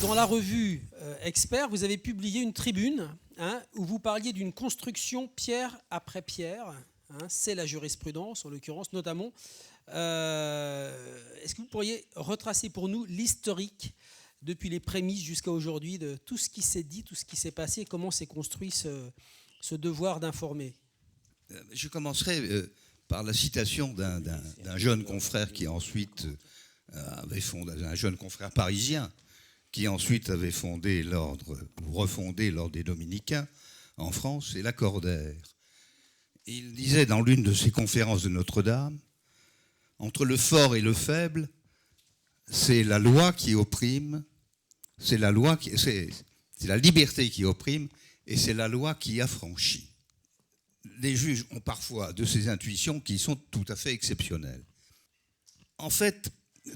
dans la revue Expert, vous avez publié une tribune où vous parliez d'une construction pierre après pierre. C'est la jurisprudence, en l'occurrence, notamment. Est-ce que vous pourriez retracer pour nous l'historique depuis les prémices jusqu'à aujourd'hui de tout ce qui s'est dit, tout ce qui s'est passé, et comment s'est construit ce devoir d'informer? Je commencerai par la citation d'un jeune confrère qui ensuite avait fondé, un jeune confrère parisien qui ensuite avait fondé l'ordre, ou refondé l'ordre des Dominicains en France, c'est Lacordaire. Il disait dans l'une de ses conférences de Notre-Dame, entre le fort et le faible, c'est la loi qui opprime, c'est la liberté qui opprime, et c'est la loi qui affranchit. Les juges ont parfois de ces intuitions qui sont tout à fait exceptionnelles. En fait,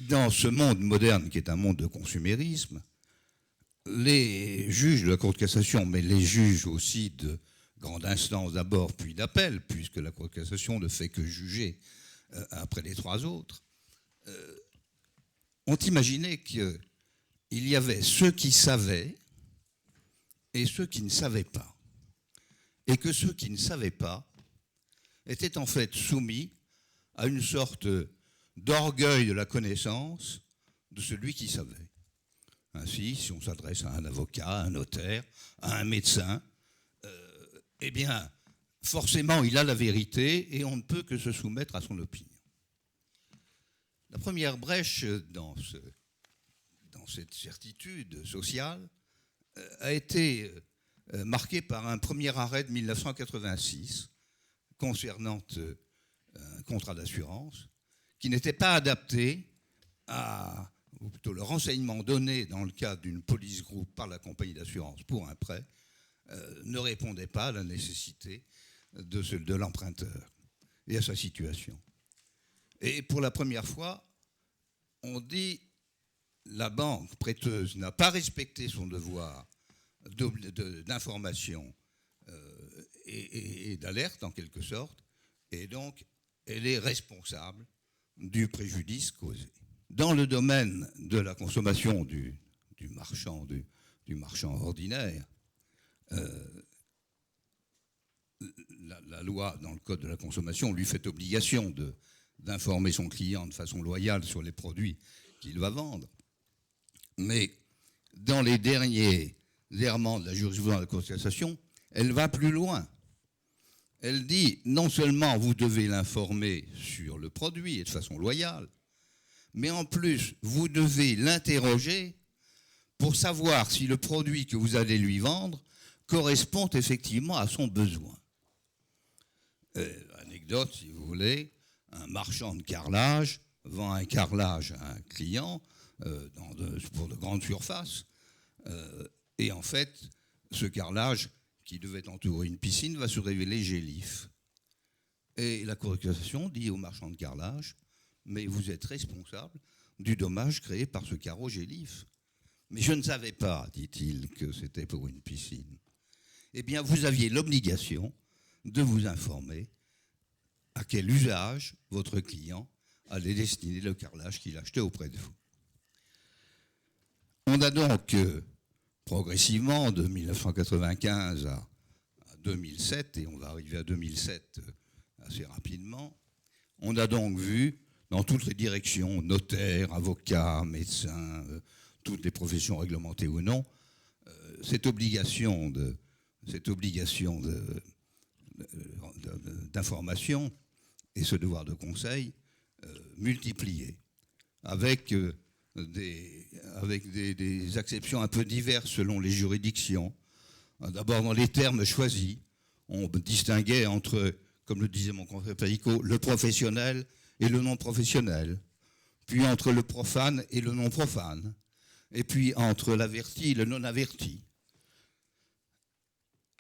dans ce monde moderne qui est un monde de consumérisme, les juges de la Cour de cassation, mais les juges aussi de grande instance d'abord, puis d'appel, puisque la Cour de cassation ne fait que juger après les trois autres, ont imaginé qu'il y avait ceux qui savaient et ceux qui ne savaient pas. Et que ceux qui ne savaient pas étaient en fait soumis à une sorte d'orgueil de la connaissance de celui qui savait. Ainsi, si on s'adresse à un avocat, à un notaire, à un médecin, eh bien, forcément, il a la vérité et on ne peut que se soumettre à son opinion. La première brèche dans cette certitude sociale a été marquée par un premier arrêt de 1986 concernant un contrat d'assurance qui n'était pas adapté ou plutôt le renseignement donné dans le cadre d'une police groupe par la compagnie d'assurance pour un prêt ne répondait pas à la nécessité de l'emprunteur et à sa situation. Et pour la première fois, on dit la banque prêteuse n'a pas respecté son devoir d'information et d'alerte en quelque sorte, et donc elle est responsable du préjudice causé. Dans le domaine de la consommation du marchand ordinaire, la loi dans le Code de la consommation lui fait obligation d'informer son client de façon loyale sur les produits qu'il va vendre. Mais dans les derniers errements de la jurisprudence de la Cour de cassation, elle va plus loin. Elle dit non seulement vous devez l'informer sur le produit et de façon loyale, mais en plus vous devez l'interroger pour savoir si le produit que vous allez lui vendre correspond effectivement à son besoin. Anecdote, si vous voulez, un marchand de carrelage vend un carrelage à un client pour de grandes surfaces, et en fait, ce carrelage qui devait entourer une piscine va se révéler gélif. Et la Cour de cassation dit au marchand de carrelage, mais vous êtes responsable du dommage créé par ce carreau gélif. Mais je ne savais pas, dit-il, que c'était pour une piscine. Eh bien, vous aviez l'obligation de vous informer à quel usage votre client allait destiner le carrelage qu'il achetait auprès de vous. On a donc progressivement, de 1995 à 2007, et on va arriver à 2007 assez rapidement, on a donc vu dans toutes les directions, notaires, avocats, médecins, toutes les professions réglementées ou non, cette obligation d'information et ce devoir de conseil multiplié, avec des acceptions un peu diverses selon les juridictions. D'abord, dans les termes choisis, on distinguait entre, comme le disait mon confrère Perico, le professionnel et le non-professionnel, puis entre le profane et le non-profane, et puis entre l'averti et le non-averti.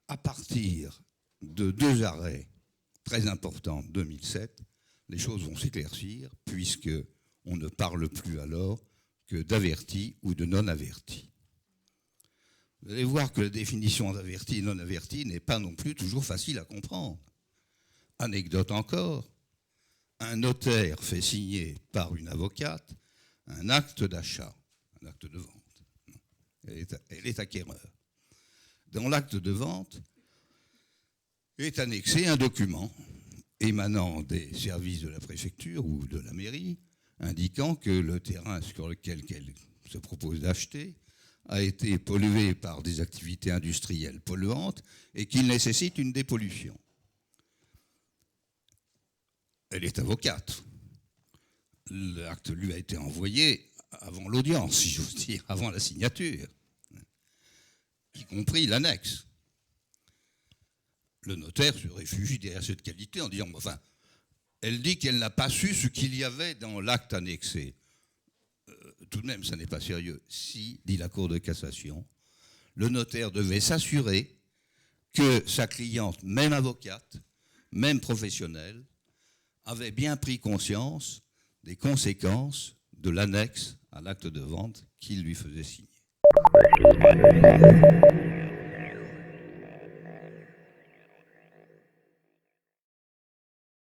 À partir de deux arrêts très importants, 2007, les choses vont s'éclaircir, puisqu'on ne parle plus alors que d'averti ou de non-averti. Vous allez voir que la définition d'averti et non-averti n'est pas non plus toujours facile à comprendre. Anecdote encore, un notaire fait signer par une avocate un acte d'achat, un acte de vente. elle est acquéreur. Dans l'acte de vente est annexé un document émanant des services de la préfecture ou de la mairie, indiquant que le terrain sur lequel elle se propose d'acheter a été pollué par des activités industrielles polluantes et qu'il nécessite une dépollution. Elle est avocate. L'acte lui a été envoyé avant l'audience, si j'ose dire, avant la signature, y compris l'annexe. Le notaire se réfugie derrière cette qualité en disant, enfin, elle dit qu'elle n'a pas su ce qu'il y avait dans l'acte annexé. Tout de même, ça n'est pas sérieux. Si, dit la Cour de cassation, le notaire devait s'assurer que sa cliente, même avocate, même professionnelle, avait bien pris conscience des conséquences de l'annexe à l'acte de vente qu'il lui faisait signer.